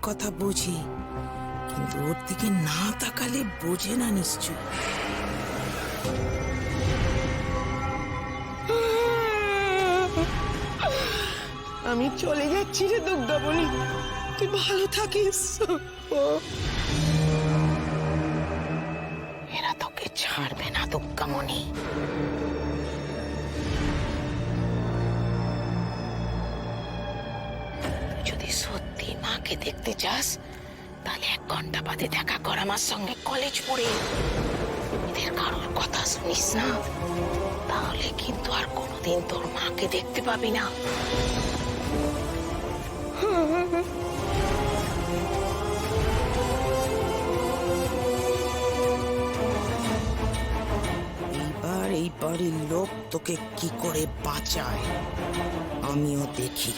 কথা বোঝে, কিন্তু ওর দিকে না তাকালে বোঝে না নিশ্চয়। আমি চলে যাচ্ছি রে দুর্গামণি, তুই ভালো থাকিস। এরা তোকে ছাড়বে না দুর্গামণি। তুই যদি সত্যি মাকে দেখতে চাস তাহলে 1 ঘন্টা বাদে দেখা কর আমার সঙ্গে কলেজ পড়ে। এদের কারোর কথা শুনিস না, তাহলে কিন্তু আর কোনোদিন তোর মাকে দেখতে পাবি না। এইবার এই বাড়ির লোক তোকে কি করে বাঁচায় আমিও দেখি।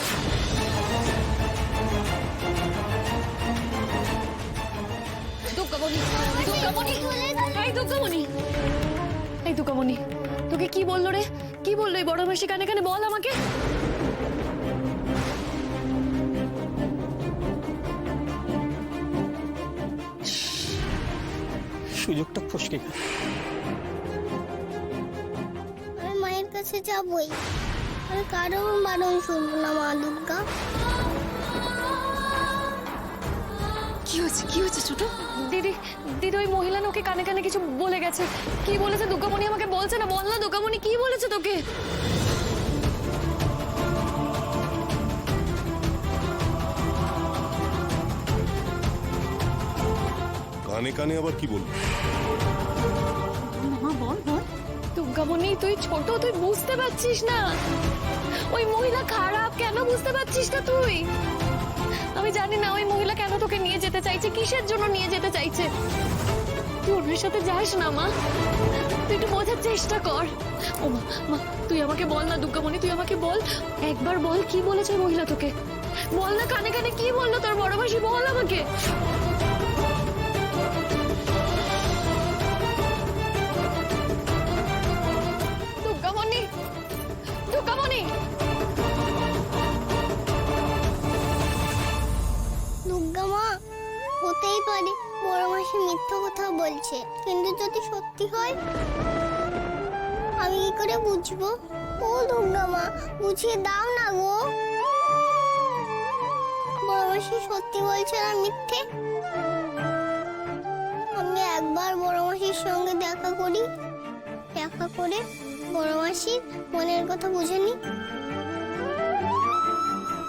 এই দুর্গামণি, তোকে কি বললো রে? কি বললো এই বড় মাসি কানে কানে? বল আমাকে। সুযোগটা ফসকে গেল। আমি মায়ের কাছে যাবই, আমি কারোর বারণ শুনবো না মা দুর্গা। কি হয়েছে ছোট? দিদি দিদি ওই মহিলা না ওকে কানে কানে কিছু বলে গেছে। কি বলেছে দুর্গামণি আমাকে বলছে না? বল না দুর্গামণি, কি বলেছে তোকে? কানে কানে আবার কি বলবো? মা বল বল। দুর্গামণি তুই ছোট, তুই বুঝতে পারছিস না ওই মহিলা খারাপ। কেন বুঝতে পারছিস না তুই? আমি জানি না ওই মহিলা কেন তোকে নিয়ে যেতে চাইছে, কিসের জন্য নিয়ে যেতে চাইছে। তুই ওনার সাথে যাস না মা, তুই একটু বোঝার চেষ্টা কর। ও মা মা তুই আমাকে বল না দুর্গামণি, তুই আমাকে বল, একবার বল কি বলেছে ওই মহিলা তোকে। বল না কানে কানে কি বললো তোর বড় মাসি, বল আমাকে। দুর্গামণি, দুর্গামণি। দুর্গা মা, হতেই পারে বড় মাসি মিথ্যা কথা বলছে, কিন্তু যদি সত্যি হয় আমি কি করে বুঝবো? ও দুর্গা মা, বুঝিয়ে দাও না গো। বড় মাসি সত্যি বলছে না মিথ্যে? আমি একবার বড় মাসির সঙ্গে দেখা করি, দেখা করে বড় মাসির মনের কথা বুঝে নি।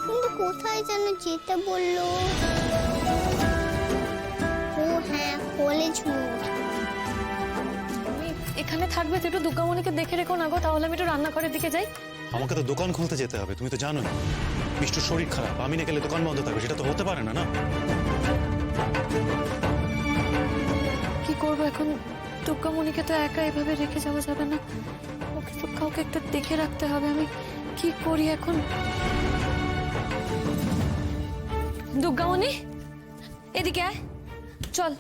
কিন্তু কোথায় যেন যেতে বললো? ও হ্যাঁ, কলেজ মোড়। তুমি এখানে থাকবে তো, একটু দুর্গামণিকে দেখে রেখো না গো, তাহলে আমি একটু রান্নাঘরের দিকে যাই। আমাকে তো দোকান খুলতে যেতে হবে, তুমি তো জানো না মিষ্টুর শরীর খারাপ, আমি না গেলে দোকান বন্ধ থাকবে, সেটা তো হতে পারে না। না কি করবো এখন? দুর্গামণিকে তো একা এভাবে রেখে যাওয়া যাবে না, ওকে তো কাউকে একটা দেখে রাখতে হবে। আমি কি করি এখন? দুর্গামণি এদিকে আয়, চল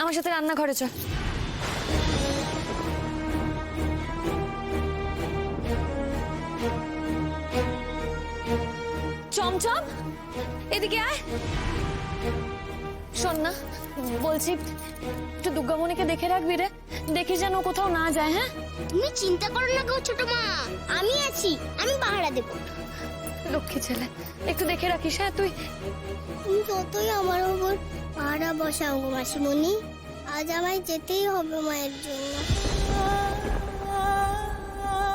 আমার সাথে রান্নাঘরে চল। চমচম এদিকে আয়। শোন না, বলছি একটু দুর্গামণিকে দেখে রাখবি রে, দেখি যেন কোথাও না যায়। হ্যাঁ, তুমি চিন্তা করো না গো ছোট মা, আমি আছি, আমি পাহারা দেবো। লক্ষ্মী ছেলে, একটু দেখে রাখিস। হ্যাঁ তুই তুমি যতই আমার উপর পাহারা বসাও গো মাসিমণি, আজ আমায় যেতেই হবে মায়ের জন্য।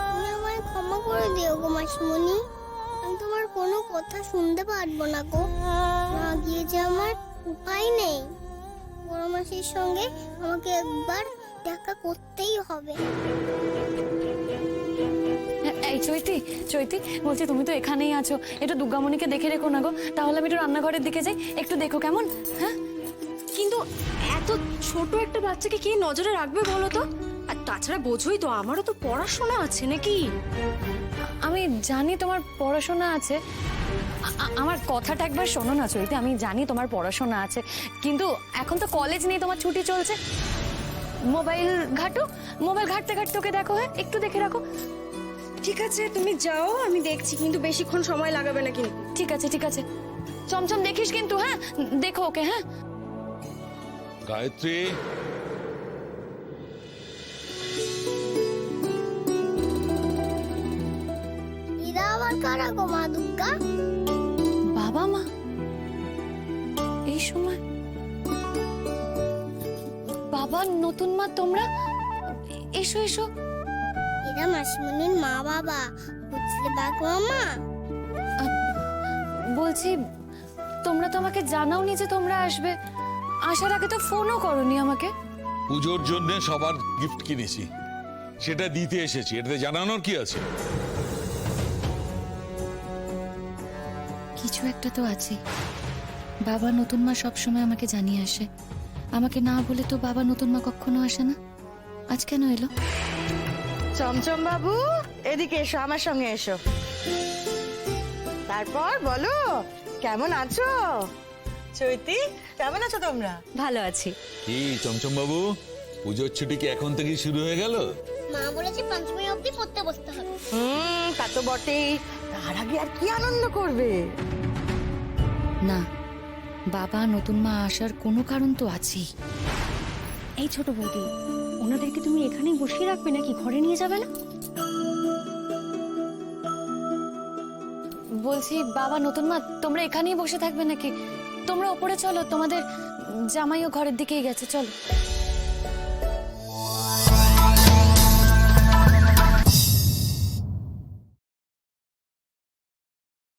তুমি আমায় ক্ষমা করে দিও গো মাসিমণি, আমি তোমার কোনো কথা শুনতে পারবো না গো। না গিয়ে যে আমার উপায় নেই, বড় মাসির সঙ্গে আমাকে একবার দেখা করতেই হবে। এই চৈতি, চৈতি বলছি তুমি তো এখানেই আছো, একটু দুর্গামণিকে দেখে রেখো না গো, তাহলে আমি একটু রান্নাঘরের দিকে যাই, একটু দেখো কেমন? হ্যাঁ, কিন্তু এত ছোট একটা বাচ্চাকে কি নজরে রাখবে বলো তো? আর তাছাড়া বোঝোই তো আমারও তো পড়াশোনা আছে নাকি। আমি জানি তোমার পড়াশোনা আছে, আমার কথাটা একবার শোনো না চৈতি, আমি জানি তোমার পড়াশোনা আছে, কিন্তু এখন তো কলেজ নেই, তোমার ছুটি চলছে। মোবাইল ঘাটো, মোবাইল ঘাটতে ঘাটতে ওকে দেখো। হ্যাঁ, একটু দেখে রাখো। ঠিক আছে তুমি যাও, আমি দেখছি, কিন্তু বেশিক্ষণ সময় লাগাবে না কিন্তু। ঠিক আছে ঠিক আছে, চমচম দেখিস কিন্তু, হ্যাঁ দেখো ওকে। হ্যাঁ গায়ত্রী, এরা আবার কারা গো মা দুর্গা? বাবা মা এই সময়, বাবা নতুন মা তোমরা, এসো এসো। এরা মাসিমণির মা বাবা, বুঝলে বাঘ মামা? বলছি তোমরা তো আমাকে জানাওনি যে তোমরা আসবে, আসার আগে তো ফোনও করোনি আমাকে। পুজোর জন্য সবার গিফট কিনেছি, সেটা দিতে এসেছি, এটাতে জানানোর কি আছে? কিছু একটা তো আছে। বাবা নতুন মা সবসময় আমাকে জানিয়ে আসে, আমাকে না বলে তো বাবা নতুন মা কখনো আসে না। আজ কেন এলো? চমচম বাবু, এদিকে এসো, আমার সঙ্গে এসো। তারপর বলো, কেমন আছো? চৈতি, কেমন আছো তোমরা? ভালো আছি। কি চমচম বাবু, পুজোর ছুটি কি এখন থেকেই শুরু হয়ে গেল? মা বলেছে পঞ্চমী অবধি পড়তে বসতে হবে। তা তো বটেই। তার আগে আর কি আনন্দ করবে? না, বাবা নতুন মা আসার কোনো কারণ তো আছেই। এই ছোট বৌদি, ওনাদেরকে তুমি এখানেই বসিয়ে রাখবে নাকি ঘরে নিয়ে যাবে না? বলছি বাবা নতুন মা তোমরা এখানেই বসে থাকবে নাকি? তোমরা ওপরে চলো, তোমাদের জামাইও ঘরের দিকেই গেছে, চলো।